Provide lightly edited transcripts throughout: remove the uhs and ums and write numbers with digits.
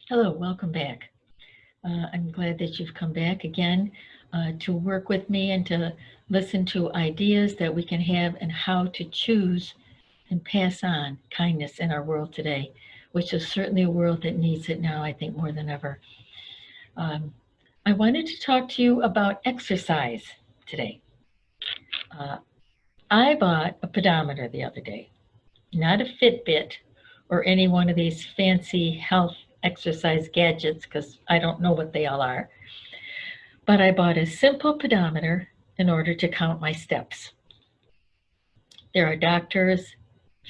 Hello, welcome back. I'm glad that you've come back again to work with me and to listen to ideas that we can have and how to choose and pass on kindness in our world today, which is certainly a world that needs it now, I think, more than ever. Um, I wanted to talk to you about exercise today. Uh, I bought a pedometer the other day, not a Fitbit or any one of these fancy health exercise gadgets because I don't know what they all are. But I bought a simple pedometer in order to count my steps. There are doctors,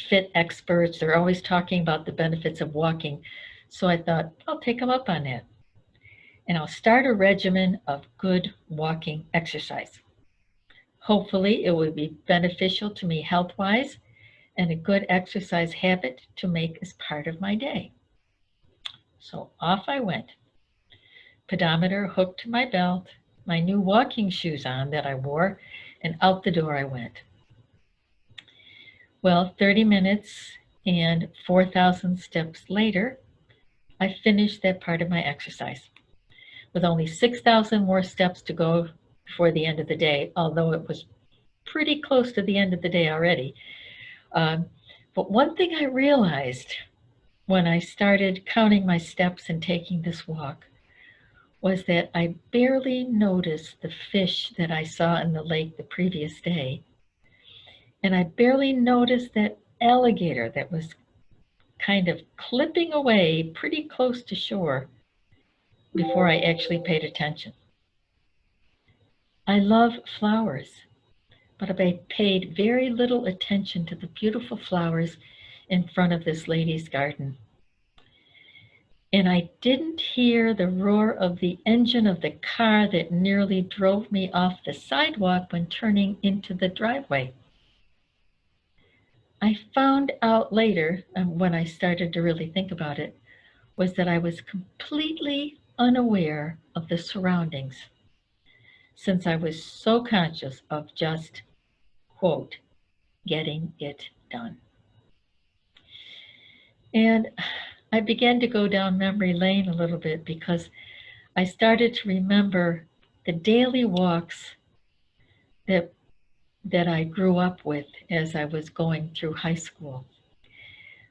fit experts, they're always talking about the benefits of walking. So I thought, I'll take them up on that. And I'll start a regimen of good walking exercise. Hopefully, it will be beneficial to me health wise and a good exercise habit to make as part of my day. So off I went. Pedometer hooked to my belt, my new walking shoes on that I wore, and out the door I went. Well, 30 minutes and 4,000 steps later, I finished that part of my exercise with only 6,000 more steps to go before the end of the day, although it was pretty close to the end of the day already. But one thing I realized when I started counting my steps and taking this walk was that I barely noticed the fish that I saw in the lake the previous day. And I barely noticed that alligator that was kind of clipping away pretty close to shore before I actually paid attention. I love flowers, but I paid very little attention to the beautiful flowers in front of this lady's garden. And I didn't hear the roar of the engine of the car that nearly drove me off the sidewalk when turning into the driveway. I found out later, when I started to really think about it, was that I was completely unaware of the surroundings since I was so conscious of just, quote, getting it done. And I began to go down memory lane a little bit because I started to remember the daily walks that that I grew up with as I was going through high school.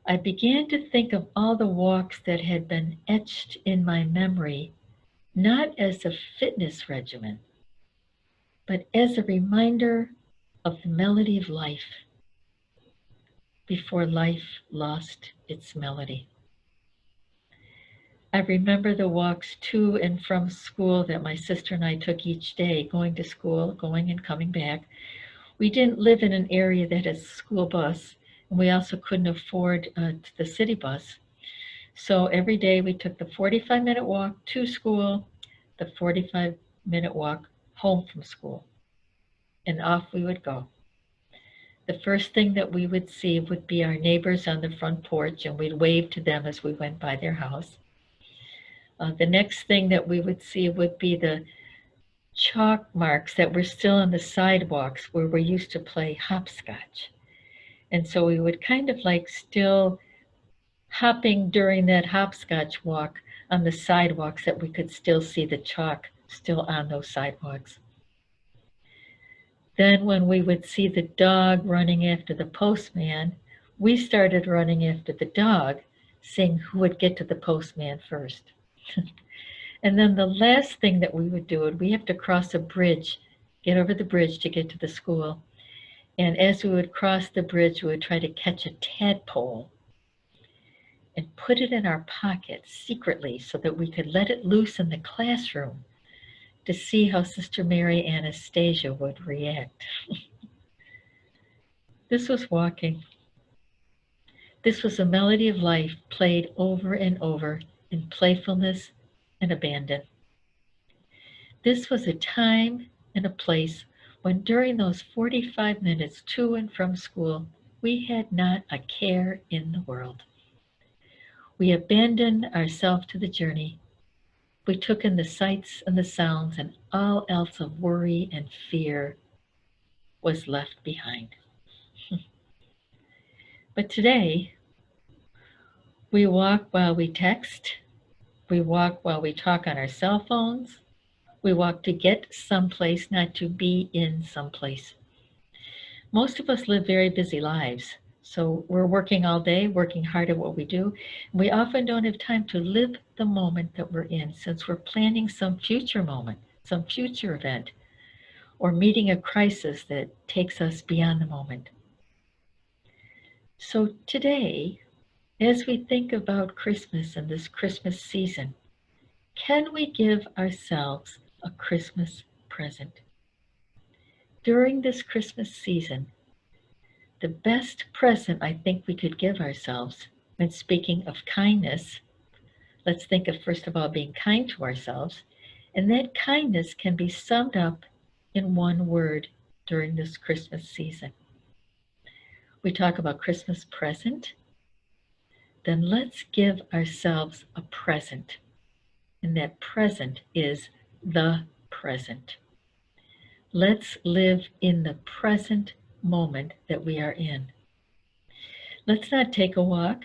I began to think of all the walks that had been etched in my memory, not as a fitness regimen, but as a reminder of the melody of life before life lost its melody. I remember the walks to and from school that my sister and I took each day, going to school, going and coming back. We didn't live in an area that has a school bus, and we also couldn't afford the city bus. So every day we took the 45-minute walk to school, the 45-minute walk home from school, and off we would go. The first thing that we would see would be our neighbors on the front porch, and we'd wave to them as we went by their house. The next thing that we would see would be the chalk marks that were still on the sidewalks where we used to play hopscotch. And so we would kind of like still hopping during that hopscotch walk on the sidewalks that we could still see the chalk still on those sidewalks. Then when we would see the dog running after the postman, we started running after the dog, seeing who would get to the postman first. And then the last thing that we would do would we have to cross a bridge, get over the bridge to get to the school. And as we would cross the bridge, we would try to catch a tadpole and put it in our pocket secretly so that we could let it loose in the classroom to see how Sister Mary Anastasia would react. This was walking. This was a melody of life played over and over in playfulness and abandon. This was a time and a place when during those 45 minutes to and from school, we had not a care in the world. We abandoned ourselves to the journey. We took in the sights and the sounds, and all else of worry and fear was left behind. But today, we walk while we text, We walk while we talk on our cell phones. We walk to get someplace, not to be in someplace. Most of us live very busy lives. So we're working all day, working hard at what we do. We often don't have time to live the moment that we're in since we're planning some future moment, some future event, or meeting a crisis that takes us beyond the moment. So today, as we think about Christmas and this Christmas season, can we give ourselves a Christmas present? During this Christmas season, the best present I think we could give ourselves, when speaking of kindness, let's think of first of all being kind to ourselves, and that kindness can be summed up in one word during this Christmas season. We talk about Christmas present, then let's give ourselves a present. And that present is the present. Let's live in the present moment that we are in. Let's not take a walk,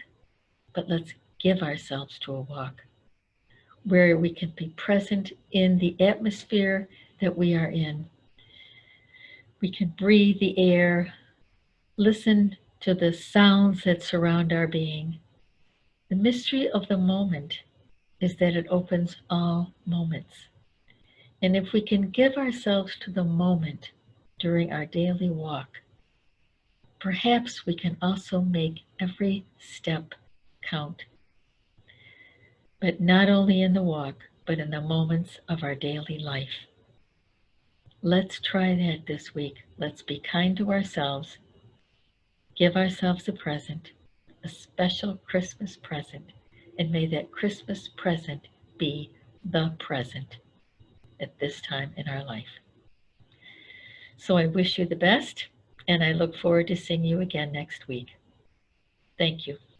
but let's give ourselves to a walk where we can be present in the atmosphere that we are in. We can breathe the air, listen to the sounds that surround our being. The mystery of the moment is that it opens all moments. And if we can give ourselves to the moment during our daily walk, perhaps we can also make every step count. But not only in the walk, but in the moments of our daily life. Let's try that this week. Let's be kind to ourselves. Give ourselves a present, a special Christmas present, and may that Christmas present be the present at this time in our life. So I wish you the best, and I look forward to seeing you again next week. Thank you.